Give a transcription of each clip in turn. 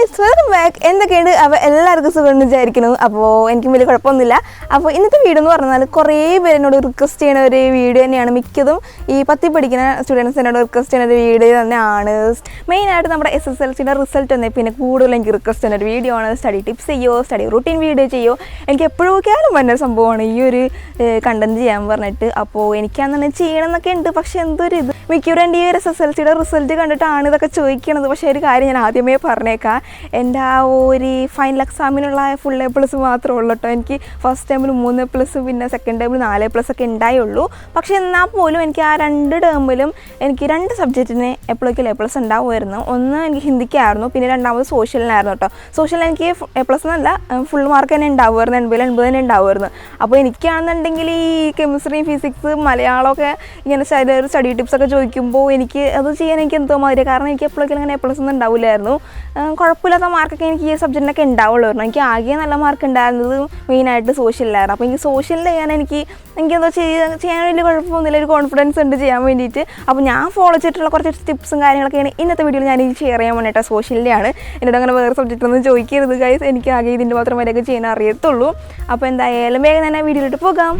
Guys welcome back. എന്തൊക്കെയുണ്ട്? അപ്പോൾ എല്ലാവർക്കും സുഖം വിചാരിക്കുന്നു. അപ്പോൾ എനിക്കും വലിയ കുഴപ്പമൊന്നുമില്ല. അപ്പോൾ ഇന്നത്തെ വീഡിയോ എന്ന് പറഞ്ഞാൽ കുറേ പേരെന്നോട് റിക്വസ്റ്റ് ചെയ്യുന്ന ഒരു വീഡിയോ തന്നെയാണ്. മിക്കതും ഈ 10 പഠിക്കുന്ന സ്റ്റുഡൻസിനോട് റിക്വസ്റ്റ് ചെയ്യുന്ന ഒരു വീഡിയോ തന്നെയാണ്. മെയിനായിട്ട് നമ്മുടെ SSLCയുടെ റിസൾട്ട് തന്നെ പിന്നെ കൂടുതൽ എനിക്ക് റിക്വസ്റ്റ് ചെയ്യുന്ന ഒരു വീഡിയോ ആണ്. സ്റ്റഡി ടിപ്സ് ചെയ്യോ, സ്റ്റഡി റൂട്ടീൻ വീഡിയോ ചെയ്യോ, എനിക്ക് എപ്പോഴൊക്കെയാലും വന്ന സംഭവമാണ് ഈ ഒരു കണ്ടന്റ് ചെയ്യാൻ പറഞ്ഞിട്ട്. അപ്പോൾ എനിക്കങ്ങനെ ചെയ്യണം എന്നൊക്കെ ഉണ്ട്. പക്ഷേ എന്തൊരു ഇത് മിക്കവരും എൻ്റെ ഈ ഒരു SSLCയുടെ റിസൾട്ട് കണ്ടിട്ടാണ് ഇതൊക്കെ ചോദിക്കണത്. പക്ഷേ ഒരു കാര്യം ഞാൻ ആദ്യമേ പറഞ്ഞേക്കാം, എൻ്റെ ആ ഒരു ഫൈനൽ എക്സാമിനുള്ള ഫുൾ A+ മാത്രമേ ഉള്ളൂ കേട്ടോ. എനിക്ക് ഫസ്റ്റ് ടൈമിൽ 3A+, പിന്നെ സെക്കൻഡ് ടൈമിൽ 4A+ ഒക്കെ ഉണ്ടായുള്ളൂ. പക്ഷേ എന്നാൽ പോലും എനിക്ക് ആ 2 ടേമിലും എനിക്ക് 2 സബ്ജക്റ്റിന് എപ്പോഴേക്കും A+ ഉണ്ടാവുമായിരുന്നു. ഒന്ന് എനിക്ക് ഹിന്ദിക്കായിരുന്നു, പിന്നെ രണ്ടാമത് സോഷ്യലിനായിരുന്നു കേട്ടോ. സോഷ്യലിന് എനിക്ക് A+ എന്നല്ല ഫുൾ മാർക്ക് തന്നെ ഉണ്ടാവുമായിരുന്നു, 80 തന്നെ ഉണ്ടാവുമായിരുന്നു. അപ്പോൾ എനിക്കാണെന്നുണ്ടെങ്കിൽ ഈ കെമിസ്ട്രി, ഫിസിക്സ്, മലയാളമൊക്കെ ഇങ്ങനെ സ്റ്റഡി ടിപ്സൊക്കെ ചോദിക്കുമ്പോൾ എനിക്ക് അത് ചെയ്യാൻ എനിക്ക് എന്തോ മാതിരി. കാരണം എനിക്ക് എപ്പോഴേക്കും അങ്ങനെ A+ ഒന്നും ഉണ്ടാവില്ലായിരുന്നു. കുഴപ്പമില്ലാത്ത മാർക്കൊക്കെ എനിക്ക് ഈ സബ്ജക്റ്റിനൊക്കെ ഉണ്ടാവുള്ളായിരുന്നു. എനിക്ക് ആകെ നല്ല മാർക്ക് ഉണ്ടായിരുന്നത് മെയിനായിട്ട് സോഷ്യലിലായിരുന്നു. അപ്പോൾ എനിക്ക് സോഷ്യലിൽ ചെയ്യാൻ എനിക്കെന്തോ ചെയ്യാൻ വലിയ കുഴപ്പമൊന്നുമില്ല, ഒരു കോൺഫിഡൻസ് ഉണ്ട് ചെയ്യാൻ വേണ്ടിയിട്ട്. അപ്പോൾ ഞാൻ ഫോളോ ചെയ്തിട്ടുള്ള കുറച്ച് ടിപ്സും കാര്യങ്ങളൊക്കെയാണ് ഇന്നത്തെ വീഡിയോയിൽ ഞാൻ ഷെയർ ചെയ്യാൻ വേണ്ടിയിട്ട്. സോഷ്യലിൻ്റെയാണ്. എന്നോട് അങ്ങനെ വേറെ സബ്ജക്റ്റൊന്നും ചോദിക്കരുത് ഗൈസ്, എനിക്ക് ആകെ ഇതിൻ്റെ മാത്രം വരെയൊക്കെ ചെയ്യാൻ അറിയത്തുള്ളൂ. അപ്പോൾ എന്തായാലും വേഗം തന്നെ വീഡിയോയിലോട്ട് പോകാം.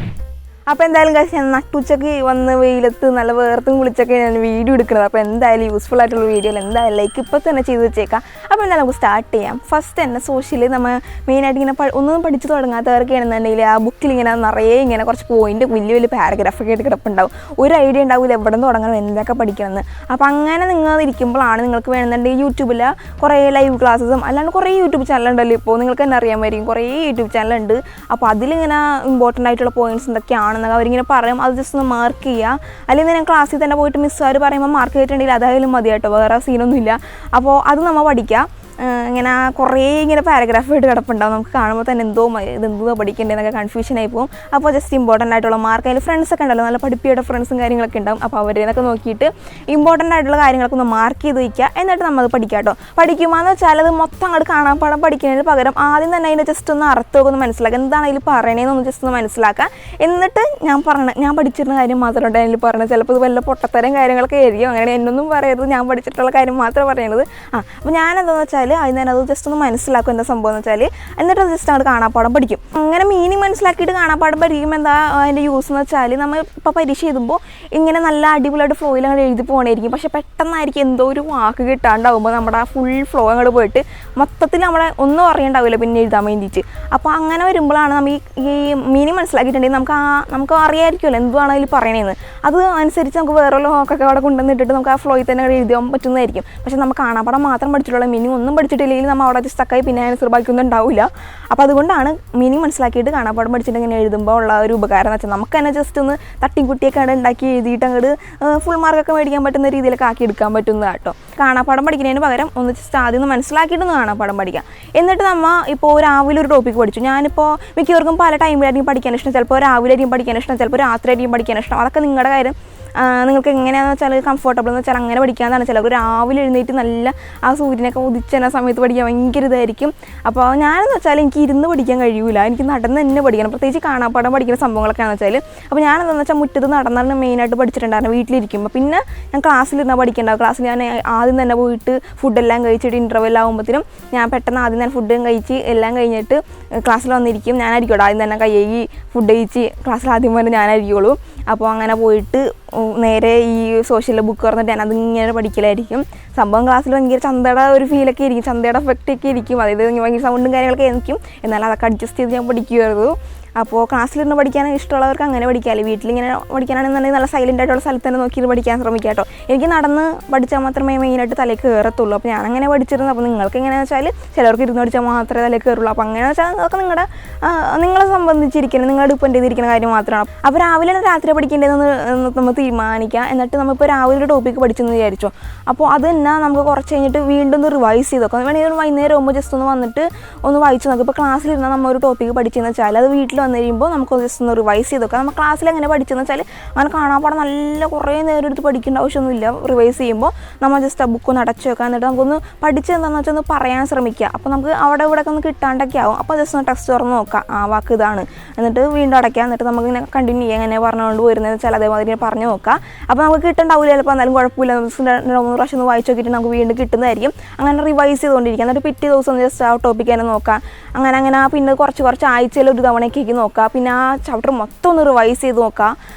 അപ്പോൾ എന്തായാലും ഗൈസ് ഞാൻ നട്ടുച്ചയ്ക്ക് വന്ന് വെയിലത്ത് നല്ല വേർത്തും കുളിച്ചൊക്കെ ഞാൻ വീഡിയോ എടുക്കുന്നത്. അപ്പോൾ എന്തായാലും യൂസ്ഫുൾ ആയിട്ടുള്ള വീഡിയോയിൽ എന്തായാലും ലൈക്ക് ഇപ്പോൾ തന്നെ ചെയ്ത് വെച്ചേക്കാം. അപ്പോൾ എന്തായാലും നമുക്ക് സ്റ്റാർട്ട് ചെയ്യാം. ഫസ്റ്റ് തന്നെ സോഷ്യലി നമ്മൾ മെയിനായിട്ട് ഇങ്ങനെ ഒന്നും പഠിച്ച് തുടങ്ങാത്തവർക്കാണെന്നുണ്ടെങ്കിൽ ആ ബുക്കിൽ ഇങ്ങനെ നിറയെ ഇങ്ങനെ കുറച്ച് പോയിൻ്റ് വലിയ പാരഗ്രാഫൊക്കെ ആയിട്ട് കിടപ്പുണ്ടാവും. ഒരു ഐഡിയ ഉണ്ടാവില്ല എവിടെ നിന്ന് തുടങ്ങണം, എന്തൊക്കെ പഠിക്കണമെന്ന്. അപ്പോൾ അങ്ങനെ നിങ്ങൾ ഇരിക്കുമ്പോഴാണ് നിങ്ങൾക്ക് വേണമെന്നുണ്ടെങ്കിൽ യൂട്യൂബിൽ കുറേ ലൈവ് ക്ലാസ്സും അല്ലാണ്ട് കുറേ യൂട്യൂബ് ചാനലുണ്ടല്ലോ. ഇപ്പോൾ നിങ്ങൾക്ക് തന്നെ അറിയാമായിരിക്കും, കുറേ യൂട്യൂബ് ചാനലുണ്ട്. അപ്പോൾ അതിലിങ്ങനെ ഇമ്പോർട്ടൻ്റ് ആയിട്ടുള്ള പോയിൻറ്റ്സ് എന്തൊക്കെയാണ് അവരിങ്ങനെ പറയും, അത് ജസ്റ്റ് ഒന്ന് മാർക്ക് ചെയ്യുക. അല്ലെങ്കിൽ ഞാൻ ക്ലാസ്സിൽ തന്നെ പോയിട്ട് മിസ്സുകാർ പറയുമ്പോൾ മാർക്ക് ചെയ്തിട്ടുണ്ടെങ്കിൽ അതായാലും മതി കേട്ടോ, വേറെ സീനൊന്നുമില്ല. അപ്പോൾ അത് നമ്മൾ പഠിക്കുക. ഇങ്ങനെ കുറേ ഇങ്ങനെ പാരഗ്രാഫ് ആയിട്ട് കിടപ്പുണ്ടാവും. നമുക്ക് കാണുമ്പോൾ തന്നെ ഇതെന്തോ പഠിക്കേണ്ടതെന്നൊക്കെ കൺഫ്യൂഷനായി പോകും. അപ്പോൾ ജസ്റ്റ് ഇമ്പോർട്ടൻ്റ് ആയിട്ടുള്ള മാർക്ക്, അതിൽ ഫ്രണ്ട്സൊക്കെ ഉണ്ടല്ലോ, നല്ല പഠിപ്പിയുടെ ഫ്രണ്ട്സും കാര്യങ്ങളൊക്കെ ഉണ്ടാവും. അപ്പോൾ അവരേന്നൊക്കെ നോക്കിയിട്ട് ഇമ്പോർട്ടൻ്റ് ആയിട്ടുള്ള കാര്യങ്ങളൊക്കെ ഒന്ന് മാർക്ക് ചെയ്ത് വയ്ക്കുക. എന്നിട്ട് നമ്മൾ പഠിക്കുക കേട്ടോ. പഠിക്കുമ്പോഴെന്ന് വെച്ചാൽ അത് മൊത്തം അങ്ങോട്ട് കാണാപ്പാടം പഠിക്കുന്നതിന് പകരം ആദ്യം തന്നെ അതിൻ്റെ ജസ്റ്റ് ഒന്ന് അർത്ഥമൊക്കെ ഒന്ന് മനസ്സിലാക്കുക, എന്താണ് അതിൽ പറയണേന്നൊന്ന് ജസ്റ്റ് ഒന്ന് മനസ്സിലാക്കുക. എന്നിട്ട് ഞാൻ പഠിച്ചിരുന്ന കാര്യം മാത്രമേ അതിൽ പറഞ്ഞത്. ചിലപ്പോൾ ഇത് വല്ല പൊട്ടത്തരം കാര്യങ്ങളൊക്കെ ആയിരിക്കും. അങ്ങനെ എന്നൊന്നും പറയരുത്, ഞാൻ പഠിച്ചിട്ടുള്ള കാര്യം മാത്രമേ പറയണത്. അപ്പോൾ ഞാനെന്താണെന്ന് വെച്ചാൽ അതിന് തന്നെ അത് ജസ്റ്റ് ഒന്ന് മനസ്സിലാക്കും എന്താ സംഭവം എന്ന് വെച്ചാൽ. എന്നിട്ട് അത് ജസ്റ്റ് അങ്ങോട്ട് കാണാപ്പാടം പഠിക്കും. അങ്ങനെ മീനിങ് മനസ്സിലാക്കിയിട്ട് കാണാപ്പാടം പഠിക്കുമ്പോൾ എന്താ അതിൻ്റെ യൂസ് എന്ന് വെച്ചാൽ, നമ്മൾ ഇപ്പോൾ പരീക്ഷ എഴുതുമ്പോൾ ഇങ്ങനെ നല്ല അടിപൊളിയായിട്ട് ഫ്ലോയിൽ അങ്ങോട്ട് എഴുതി പോകണമായിരിക്കും. പക്ഷേ പെട്ടെന്നായിരിക്കും എന്തോ ഒരു വാക്ക് കിട്ടാണ്ടാവുമ്പോൾ നമ്മുടെ ആ ഫുൾ ഫ്ലോ അങ്ങോട്ട് പോയിട്ട് മൊത്തത്തിൽ നമ്മളെ ഒന്നും അറിയണ്ടാവില്ല പിന്നെ എഴുതാൻ വേണ്ടിയിട്ട്. അപ്പോൾ അങ്ങനെ വരുമ്പോഴാണ് നമ്മൾ ഈ മീനിങ് മനസ്സിലാക്കിയിട്ടുണ്ടെങ്കിൽ നമുക്ക് അറിയാമായിരിക്കുമല്ലോ എന്തുവാണ് അതിൽ പറയണതെന്ന്. അത് അനുസരിച്ച് നമുക്ക് വേറെ വാക്കൊക്കെ അവിടെ കൊണ്ടുവന്നിട്ടിട്ട് നമുക്ക് ആ ഫ്ലോയിൽ തന്നെ എഴുതാൻ പറ്റുന്നതായിരിക്കും. പക്ഷേ നമുക്ക് കാണാപ്പാടം മാത്രം പഠിച്ചിട്ടുള്ള മീനിങ് ഒന്നും പഠിച്ചിട്ടില്ലെങ്കിൽ നമ്മൾ അവിടെ സ്റ്റക്കായി പിന്നെ ആൻസർ ബാക്കിയൊന്നും ഉണ്ടാവില്ല. അപ്പോൾ അതുകൊണ്ടാണ് മീനിങ് മനസ്സിലാക്കിയിട്ട് കാണാപ്പാടം പഠിച്ചിട്ട് ഇങ്ങനെ എഴുതുമ്പോൾ ഉള്ള ഒരു ഉപകാരം എന്ന് വെച്ചാൽ നമുക്ക് തന്നെ ജസ്റ്റ് ഒന്ന് തട്ടിക്കുട്ടിയൊക്കെ അവിടെ ഉണ്ടാക്കി എഴുതിയിട്ട് അങ്ങോട്ട് ഫുൾ മാർക്കൊക്കെ മേടിക്കാൻ പറ്റുന്ന രീതിയിലൊക്കെ ആക്കി എടുക്കാൻ പറ്റുന്നത് കേട്ടോ. കാണാപ്പാടം പഠിക്കുന്നതിന് പകരം ഒന്ന് ജസ്റ്റ് ആദ്യം ഒന്ന് മനസ്സിലാക്കിയിട്ടൊന്ന് കാണാപ്പാടം പഠിക്കാം. എന്നിട്ട് നമ്മൾ ഇപ്പോൾ രാവിലെ ഒരു ടോപ്പിക്ക് പഠിച്ചു. ഞാനിപ്പോൾ മിക്കവർക്കും പല ടൈമിലായിരിക്കും പഠിക്കാൻ ഇഷ്ടം. ചിലപ്പോൾ രാവിലെ ആയിരിക്കും പഠിക്കാൻ ഇഷ്ടം, ചിലപ്പോൾ രാത്രി ആയിരിക്കും പഠിക്കാൻ ഇഷ്ടം. അതൊക്കെ നിങ്ങളുടെ കാര്യം. നിങ്ങൾക്ക് എങ്ങനെയാണെന്ന് വെച്ചാൽ കംഫർട്ടബിൾ എന്ന് വെച്ചാൽ അങ്ങനെ പഠിക്കാമെന്നാണ്. ചിലപ്പോൾ രാവിലെ എഴുന്നേറ്റ് നല്ല ആ സൂര്യനൊക്കെ ഉദിച്ചെന്ന സമയത്ത് പഠിക്കാൻ ഭയങ്കര ഇതായിരിക്കും. അപ്പോൾ ഞാനെന്ന് വെച്ചാൽ എനിക്ക് ഇരുന്ന് പഠിക്കാൻ കഴിയില്ല, എനിക്ക് നടന്ന് തന്നെ പഠിക്കണം. പ്രത്യേകിച്ച് കാണാപ്പാടം പഠിക്കുന്ന സംഭവങ്ങളൊക്കെയാണെന്ന് വെച്ചാൽ. അപ്പോൾ ഞാനെന്താണെന്ന് വെച്ചാൽ മുറ്റത്ത് നടന്നാണ് മെയിനായിട്ട് പഠിച്ചിട്ടുണ്ടായിരുന്നു വീട്ടിലിരിക്കുമ്പോൾ. പിന്നെ ഞാൻ ക്ലാസ്സിലിരുന്നാൽ പഠിക്കേണ്ടാവും. ക്ലാസ്സിൽ ഞാൻ ആദ്യം തന്നെ പോയിട്ട് ഫുഡെല്ലാം കഴിച്ചിട്ട് ഇൻ്റർവെൽ ആകുമ്പോഴത്തേനും ഞാൻ പെട്ടെന്ന് ആദ്യം തന്നെ ഫുഡും കഴിച്ച് എല്ലാം കഴിഞ്ഞിട്ട് ക്ലാസ്സിൽ വന്നിരിക്കും. ഞാനായിരിക്കും ആദ്യം തന്നെ കയ്യേകി ഫുഡ് കഴിച്ച് ക്ലാസ്സിൽ ആദ്യം വന്ന് ഞാനായിരിക്കുള്ളൂ. അപ്പോൾ അങ്ങനെ പോയിട്ട് നേരെ ഈ സോഷ്യൽ ബുക്ക് തുറന്നിട്ട് ഞാൻ അതിങ്ങനെ പഠിക്കലായിരിക്കും. സംഭവം ക്ലാസ്സിൽ ഭയങ്കര ചന്തയുടെ ഒരു ഫീലൊക്കെ ആയിരിക്കും, ചന്തയുടെ എഫക്റ്റൊക്കെ ആയിരിക്കും. അതായത് ഭയങ്കര സൗണ്ടും കാര്യങ്ങളൊക്കെ ആയിരിക്കും. എന്നാലും അതൊക്കെ അഡ്ജസ്റ്റ് ചെയ്ത് ഞാൻ പഠിക്കുമായിരുന്നു. അപ്പോൾ ക്ലാസ്സിലിരുന്ന് പഠിക്കാൻ ഇഷ്ടമുള്ളവർക്ക് അങ്ങനെ പഠിക്കാമല്ലോ. വീട്ടിലിങ്ങനെ പഠിക്കാനാണെന്നുണ്ടെങ്കിൽ നല്ല സൈലൻ്റ് ആയിട്ടുള്ള സ്ഥലത്ത് തന്നെ നോക്കി പഠിക്കാൻ ശ്രമിക്കുക കേട്ടോ. എനിക്ക് നടന്ന് പഠിച്ചാൽ മാത്രമേ മെയിനായിട്ട് തലേക്ക് കയറത്തുള്ളൂ. അപ്പോൾ ഞാനങ്ങനെ പഠിച്ചിരുന്നു. അപ്പോൾ നിങ്ങൾക്ക് എങ്ങനെയാണെന്ന് വെച്ചാൽ ചിലർക്ക് ഇരുന്ന് പഠിച്ചാൽ മാത്രമേ തലേക്ക് കയറുള്ളൂ. അപ്പോൾ അങ്ങനെ വെച്ചാൽ അതൊക്കെ നിങ്ങളെ സംബന്ധിച്ചിരിക്കണം, നിങ്ങളെ ഡിപ്പെൻഡ് ചെയ്തിരിക്കുന്ന കാര്യം മാത്രമാണ്. അപ്പോൾ രാവിലെ രാത്രി പഠിക്കേണ്ടതെന്ന് നമ്മൾ തീരുമാനിക്കുക. എന്നിട്ട് നമ്മളിപ്പോൾ രാവിലെ ഒരു ടോപ്പിക്ക് പഠിച്ചെന്ന് വിചാരിച്ചോ. അപ്പോൾ അത് തന്നെ നമുക്ക് കുറച്ച് കഴിഞ്ഞിട്ട് വീണ്ടും ഒന്ന് റിവൈസ് ചെയ്തൊക്കെ വേണമെങ്കിൽ വൈകുന്നേരം ആകുമ്പോൾ ജസ്റ്റ് ഒന്ന് വന്നിട്ട് ഒന്ന് വായിച്ച് നോക്കും. ഇപ്പോൾ ക്ലാസ്സിലിരുന്നാൽ നമ്മൾ ഒരു ടോപ്പിക്ക് പഠിച്ചെന്ന് വെച്ചാൽ അത് വീട്ടിൽ വന്നു കഴിയുമ്പോൾ നമുക്ക് ജസ്റ്റ് ഒന്ന് റിവൈസ് ചെയ്ത് നോക്കാം. നമ്മൾ ക്ലാസ്സിൽ എങ്ങനെ പഠിച്ചെന്ന് വെച്ചാൽ അങ്ങനെ കാണാൻ പാടെ നല്ല കുറേ നേരം എടുത്ത് പഠിക്കേണ്ട ആവശ്യമൊന്നുമില്ല. റിവൈസ് ചെയ്യുമ്പോൾ നമ്മൾ ജസ്റ്റ് ആ ബുക്ക് ഒന്ന് അടച്ചു വെക്കാം. എന്നിട്ട് നമുക്കൊന്ന് പഠിച്ചെന്താണെന്ന് വെച്ചാൽ ഒന്ന് പറയാൻ ശ്രമിക്കുക. അപ്പോൾ നമുക്ക് അവിടെ ഇവിടെ ഒക്കെ ഒന്ന് കിട്ടാണ്ടൊക്കെ ആവും. അപ്പോൾ ജസ്റ്റ് ഒന്ന് ടെക്സ്റ്റ് തുറന്ന് നോക്കാം, ആ വാക്ക് ഇതാണ്, എന്നിട്ട് വീണ്ടും അടയ്ക്കുക. എന്നിട്ട് നമുക്കിങ്ങനെ കണ്ടിന്യൂ ചെയ്യാം എങ്ങനെ പറഞ്ഞുകൊണ്ട് വരുന്നതെന്ന് വെച്ചാൽ അതേമാതിരി പറഞ്ഞു നോക്കാം. അപ്പോൾ നമുക്ക് കിട്ടണ്ടാവില്ല, ചിലപ്പോൾ എന്നാലും കുഴപ്പമില്ല, 2-3 പ്രാവശ്യം ഒന്ന് വായിച്ച് നോക്കിയിട്ട് നമുക്ക് വീണ്ടും കിട്ടുന്നതായിരിക്കും. അങ്ങനെ റിവൈസ് ചെയ്തുകൊണ്ടിരിക്കുക. എന്നിട്ട് പിറ്റേ ദിവസം ജസ്റ്റ് ആ ടോപ്പിക്ക് തന്നെ നോക്കാം. അങ്ങനെ പിന്നെ കുറച്ച് ആഴ്ചയിൽ ഒരു തവണയൊക്കെ നോക്കുക. പിന്നെ ആ ചാപ്റ്റർ മൊത്തം ഒന്ന് റിവൈസ് ചെയ്ത് നോക്കുക.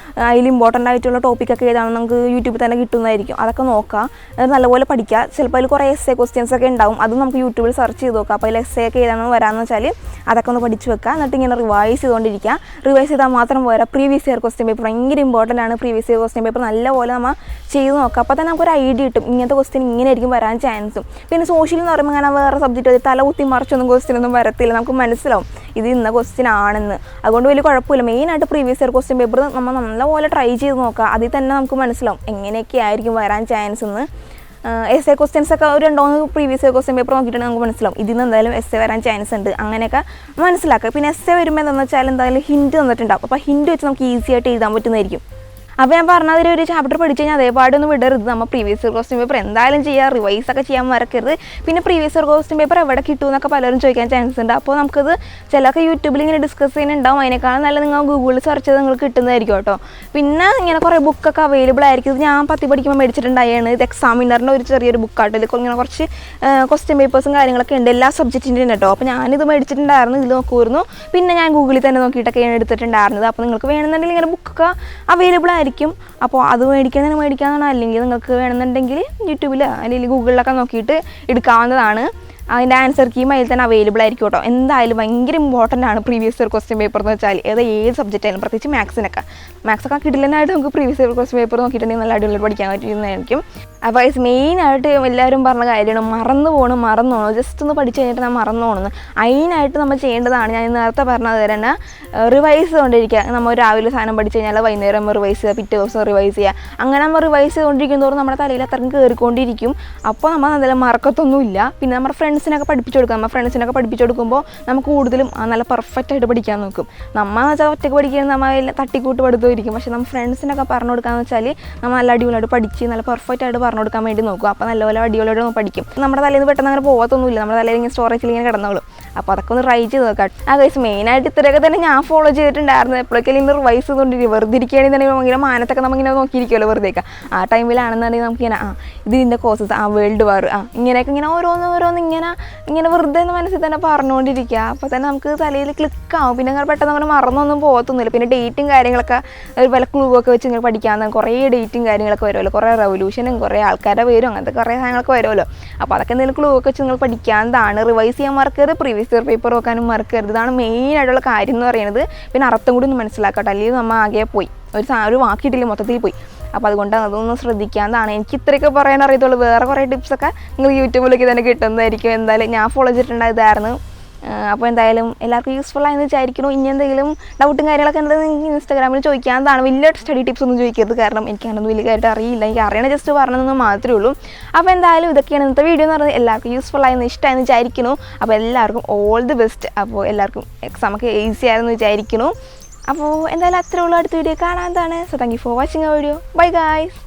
അതിൽ ഇമ്പോർട്ടൻ്റ് ആയിട്ടുള്ള ടോപ്പിക്കൊക്കെ ഏതാണെന്ന് നമുക്ക് യൂട്യൂബിൽ തന്നെ കിട്ടുന്നതായിരിക്കും. അതൊക്കെ നോക്കുക, നല്ലപോലെ പഠിക്കുക. ചിലപ്പോൾ അതിൽ കുറേ എസ്സേ ക്വസ്റ്റ്യൻസ് ഒക്കെ ഉണ്ടാവും, അത് നമുക്ക് യൂട്യൂബിൽ സെർച്ച് ചെയ്ത് നോക്കാം. അപ്പോൾ അതിൽ എസ്സേ ഒക്കെ ഏതാണെന്ന് വരാമെന്ന് വെച്ചാൽ അതൊക്കെ ഒന്ന് പഠിച്ച് വെക്കുക. എന്നിട്ട് ഇങ്ങനെ റിവൈസ് ചെയ്തുകൊണ്ടിരിക്കുക. റിവൈസ് ചെയ്താൽ മാത്രം പോരാ, പ്രീവിയസ് ഇയർ ക്വസ്റ്റ്യൻ പേപ്പർ ഭയങ്കര ഇമ്പോർട്ടൻ്റ് ആണ്. പ്രീവിയസ് ഇയർ ക്വസ്റ്റ്യൻ പേപ്പർ നല്ലപോലെ നമ്മൾ ചെയ്ത് നോക്കുക. അപ്പോൾ തന്നെ നമുക്കൊരു ഐഡിയ കിട്ടും ഇങ്ങനത്തെ ക്വസ്റ്റ്യൻ ഇങ്ങനെ ആയിരിക്കും വരാൻ ചാൻസും. പിന്നെ സോഷ്യൽ എന്ന് പറയുമ്പോൾ അങ്ങനെ വേറെ സബ്ജക്റ്റ് തല കുത്തി മറിച്ചൊന്നും ക്വസ്റ്റ്യനൊന്നും വരത്തില്ല, നമുക്ക് മനസ്സിലാവും ഇത് ഇന്ന ക്വസ്റ്റ്യൻ ആണെന്ന്. അതുകൊണ്ട് വലിയ കുഴപ്പമില്ല. മെയിനായിട്ട് പ്രീവിയസ് ഇയർ ക്വസ്റ്റ്യൻ പേപ്പർ നമ്മൾ നല്ലപോലെ ട്രൈ ചെയ്ത് നോക്കുക. അതിൽ തന്നെ നമുക്ക് മനസ്സിലാവും എങ്ങനെയൊക്കെ ആയിരിക്കും വരാൻ ചാൻസ് എന്ന്. എസ്സേ ക്വസ്റ്റ്യൻസ് ഒക്കെ ഒരു 2-3 പ്രീവിയസ് ഇയർ ക്വസ്റ്റ്യൻ പേപ്പർ നോക്കിയിട്ടുണ്ടെങ്കിൽ നമുക്ക് മനസ്സിലാവും ഇതിൽ നിന്ന് എന്തായാലും എസ്സേ വരാൻ ചാൻസ് ഉണ്ട്. അങ്ങനെയൊക്കെ മനസ്സിലാക്കുക. പിന്നെ എസ്സേ വരുമ്പോൾ എന്താണെന്ന് വെച്ചാൽ എന്തായാലും ഹിൻറ്റ് തന്നിട്ടുണ്ടാവും. അപ്പോൾ ഹിൻറ്റ് വെച്ച് നമുക്ക് ഈസി ആയിട്ട് എഴുതാൻ പറ്റുന്നതായിരിക്കും. അപ്പോൾ ഞാൻ പറഞ്ഞതിൽ ഒരു ചാപ്റ്റർ പഠിച്ചു കഴിഞ്ഞാൽ അതേപാടൊന്നും വിടരുത്. നമ്മൾ പ്രീവിയസ് ഇയർ ക്വസ്റ്റ്യൻ പേപ്പർ എന്തായാലും ചെയ്യുക, റിവൈസ് ഒക്കെ ചെയ്യാൻ മറക്കരുത്. പിന്നെ പ്രീവിയസ് ഇയർ ക്വസ്റ്റ്യൻ പേപ്പർ എവിടെ കിട്ടുമെന്നൊക്കെ പലരും ചോദിക്കാൻ ചാൻസ് ഉണ്ട്. അപ്പോൾ നമുക്കത് ചിലർക്ക് യൂട്യൂബിൽ ഇങ്ങനെ ഡിസ്കസ് ചെയ്യുന്നുണ്ടാവും. അതിനേക്കാളും നല്ല നിങ്ങൾ ഗൂഗിളിൽ സെർച്ച് ചെയ്ത് നിങ്ങൾക്ക് കിട്ടുന്നതായിരിക്കും കേട്ടോ. പിന്നെ ഇങ്ങനെ കുറേ ബുക്കൊക്കെ അവൈലബിൾ ആയിരിക്കും. ഇത് ഞാൻ 10 പഠിക്കുമ്പോൾ മേടിച്ചിട്ടുണ്ടായാണ്. ഇത് എക്സാമിനറിൻ്റെ ഒരു ചെറിയൊരു ബുക്കാട്ടോ. ഇതിൽ ഇങ്ങനെ കുറച്ച് ക്വസ്റ്റ്യൻ പേപ്പേഴ്സും കാര്യങ്ങളൊക്കെ ഉണ്ട്, എല്ലാ സബ്ജക്റ്റിൻ്റെയും കേട്ടോ. അപ്പോൾ ഞാനിത് മേടിച്ചിട്ടുണ്ടായിരുന്നു, ഇതിൽ നോക്കുമായിരുന്നു. പിന്നെ ഞാൻ ഗൂഗിളിൽ തന്നെ നോക്കിയിട്ടൊക്കെയാണ് എടുത്തിട്ടുണ്ടായിരുന്നത്. അപ്പോൾ നിങ്ങൾക്ക് വേണമെന്നുണ്ടെങ്കിൽ ഇങ്ങനെ ബുക്കൊക്കെ അവൈലബിൾ ആയിരിക്കും. അപ്പോൾ അത് മേടിക്കാമെന്നാണ്. അല്ലെങ്കിൽ നിങ്ങൾക്ക് വേണമെന്നുണ്ടെങ്കിൽ യൂട്യൂബിൽ അല്ലെങ്കിൽ ഗൂഗിളിലൊക്കെ നോക്കിയിട്ട് എടുക്കാവുന്നതാണ്. അതിൻ്റെ ആൻസർ കീം അതിൽ തന്നെ അവൈലബിൾ ആയിരിക്കും കേട്ടോ. എന്തായാലും ഭയങ്കര ഇമ്പോർട്ടൻ്റ് ആണ് പ്രീവിയസ് ഇയർ ക്വസ്റ്റ്യൻ പേപ്പർ എന്ന് വെച്ചാൽ. ഏത് സബ്ജക്റ്റ് ആയാലും, പ്രത്യേകിച്ച് മാത്സൊക്കെ കിടിലനായിട്ട് നമുക്ക് പ്രീവിയസ് ഇയർ ക്വസ്റ്റ്യൻ പേപ്പർ നോക്കിയിട്ടുണ്ടെങ്കിൽ നല്ല അടിപൊളി പഠിക്കാൻ പറ്റുന്നതായിരിക്കും. അപ്പോൾ മെയിനായിട്ട് എല്ലാവരും പറഞ്ഞ കാര്യമാണ് മറന്നു പോകണം. ജസ്റ്റ് ഒന്ന് പഠിച്ച് കഴിഞ്ഞിട്ട് ഞാൻ മറന്നു പോകണമെന്ന്. അതിനായിട്ട് നമ്മൾ ചെയ്യേണ്ടതാണ് ഞാൻ നേരത്തെ പറഞ്ഞത് തന്നെ, റിവൈസ് കൊണ്ടിരിക്കുക. നമ്മൾ രാവിലെ സാധനം പഠിച്ച് കഴിഞ്ഞാൽ വൈകുന്നേരം റിവൈസ് ചെയ്യുക, പിറ്റേ ദിവസം റിവൈസ് ചെയ്യുക. അങ്ങനെ നമ്മൾ റിവൈസ് ചെയ്തുകൊണ്ടിരിക്കും തോറും നമ്മുടെ തലയിൽ അത്രയും കയറിക്കൊണ്ടിരിക്കും. അപ്പോൾ നമ്മൾ എന്തായാലും മറക്കത്തൊന്നുമില്ല. പിന്നെ നമ്മുടെ ഫ്രണ്ട്സിനൊക്കെ പഠിപ്പിച്ചു കൊടുക്കുമ്പോൾ നമുക്ക് കൂടുതലും നല്ല പെർഫെക്റ്റ് ആയിട്ട് പഠിക്കാൻ നോക്കും. നമ്മൾ എന്ന് വെച്ചാൽ ഒറ്റയ്ക്ക് പഠിക്കുന്നത് നമ്മൾ തട്ടിക്കൂട്ട് പഠിത്തമായിരിക്കും. പക്ഷേ നമ്മൾ ഫ്രണ്ട്സിനൊക്കെ പറഞ്ഞു കൊടുക്കാമെന്ന് വെച്ചാൽ നമ്മൾ നല്ല അടിപൊളിയായിട്ട് പഠിച്ച് നല്ല പെർഫെക്റ്റ് ആയിട്ട് പറഞ്ഞു കൊടുക്കാൻ വേണ്ടി നോക്കും. അപ്പോൾ നല്ലപോലെ അടിപൊളിയായിട്ട് പഠിക്കും. നമ്മുടെ തലേന്ന് പെട്ടെന്ന് അങ്ങനെ പോകത്തൊന്നുമില്ല, നമ്മുടെ തലയിൽ ഇങ്ങനെ സ്റ്റോറേജിൽ ഇങ്ങനെ കിടന്നോളും. അപ്പോൾ അതൊക്കെ ഒന്ന് ട്രൈ ചെയ്ത് നോക്കാം. ഗൈസ് മെയിനായിട്ട് ഇത്രയൊക്കെ തന്നെ ഞാൻ ഫോളോ ചെയ്തിട്ടുണ്ടായിരുന്നു. എപ്പോഴൊക്കെയും ഇങ്ങനെ റിവൈസ് ചെയ്തുകൊണ്ടിരിക്കും. വെറുതെ ഇരിക്കുകയാണെന്നുണ്ടെങ്കിൽ ഭയങ്കര മാനത്തൊക്കെ നമ്മളിങ്ങനെ നോക്കിയിരിക്കുമല്ലോ വെറുതെയൊക്കെ. ആ ടൈമിലാണെന്നുണ്ടെങ്കിൽ നമുക്കിങ്ങനെ ഇതിൻ്റെ കോഴ്സസ് വേൾഡ് വാർ ഇങ്ങനെയൊക്കെ ഇങ്ങനെ ഓരോന്ന് ഇങ്ങനെ വെറുതെ മനസ്സിൽ തന്നെ പറഞ്ഞുകൊണ്ടിരിക്കുക. അപ്പോൾ തന്നെ നമുക്ക് തലയിൽ ക്ലിക്കാവും. പിന്നെ അങ്ങനെ പെട്ടെന്ന് അങ്ങനെ മറന്നൊന്നും പോകത്തൊന്നുമില്ല. പിന്നെ ഡേറ്റും കാര്യങ്ങളൊക്കെ പല ക്ലൂ ഒക്കെ വെച്ച് ഇങ്ങനെ പഠിക്കാമെന്ന് കുറേ ഡേറ്റും കാര്യങ്ങളൊക്കെ വരുമല്ലോ, കുറേ റെവല്യൂഷനും കുറേ ആൾക്കാരുടെ പേരും അങ്ങനത്തെ കുറേ സാധനങ്ങളൊക്കെ വരുമല്ലോ. അപ്പോൾ അതൊക്കെ എന്തെങ്കിലും ക്ലൂ ഒക്കെ വെച്ച് നിങ്ങൾ പഠിക്കാവുന്നതാണ്. റിവൈസ് ചെയ്യാൻ മറക്കരുത്, പ്രീവിയസ് ഇയർ പേപ്പർ നോക്കാനും മറക്കരുത്. ഇതാണ് മെയിനായിട്ടുള്ള കാര്യം എന്ന് പറയുന്നത്. പിന്നെ അർത്ഥം കൂടി ഒന്ന് മനസ്സിലാക്കട്ടെ, അല്ലെങ്കിൽ നമ്മൾ ആകെ പോയി ഒരു വാക്കിയിട്ടില്ല, മൊത്തത്തിൽ പോയി. അപ്പോൾ അതുകൊണ്ട് അതൊന്ന് ശ്രദ്ധിക്കാവുന്നതാണ്. എനിക്ക് ഇത്രയൊക്കെ പറയാൻ അറിയത്തുള്ളൂ. വേറെ കുറേ ടിപ്സൊക്കെ നിങ്ങൾ യൂട്യൂബിലൊക്കെ തന്നെ കിട്ടുന്നതായിരിക്കും. എന്തായാലും ഞാൻ ഫോളോ ചെയ്തിട്ടുണ്ടായതായിരുന്നു. അപ്പോൾ എന്തായാലും എല്ലാവർക്കും യൂസ്ഫുൾ ആയെന്ന് വിചാരിക്കുന്നു. ഇനി എന്തെങ്കിലും ഡൗട്ടും കാര്യങ്ങളൊക്കെ ഉണ്ടെങ്കിൽ ഇൻസ്റ്റാഗ്രാമിൽ ചോദിക്കാവുന്നതാണ്. വലിയ സ്റ്റഡി ടിപ്സ് ഒന്നും ചോദിക്കരുത്, കാരണം എനിക്ക് അങ്ങനൊന്നും വലിയ കാര്യമായിട്ട് അറിയില്ല. എനിക്ക് അറിയണ ജസ്റ്റ് പറഞ്ഞതെന്ന് മാത്രമേ ഉള്ളൂ. അപ്പോൾ എന്തായാലും ഇതൊക്കെയാണ് ഇന്നത്തെ വീഡിയോ എന്ന് പറയുന്നത്. എല്ലാവർക്കും യൂസ്ഫുൾ ആയെന്ന് ഇഷ്ടമായെന്ന് വിചാരിക്കുന്നു. അപ്പോൾ എല്ലാവർക്കും ഓൾ ദി ബെസ്റ്റ്. അപ്പോൾ എല്ലാവർക്കും എക്സാമൊക്കെ ഈസി ആയെന്ന് വിചാരിക്കുന്നു. അപ്പോൾ എന്തായാലും അത്രേ ഉള്ളൂ. അടുത്ത വീഡിയോ കാണാൻ. So thank you for watching ആ വീഡിയോ. Bye guys.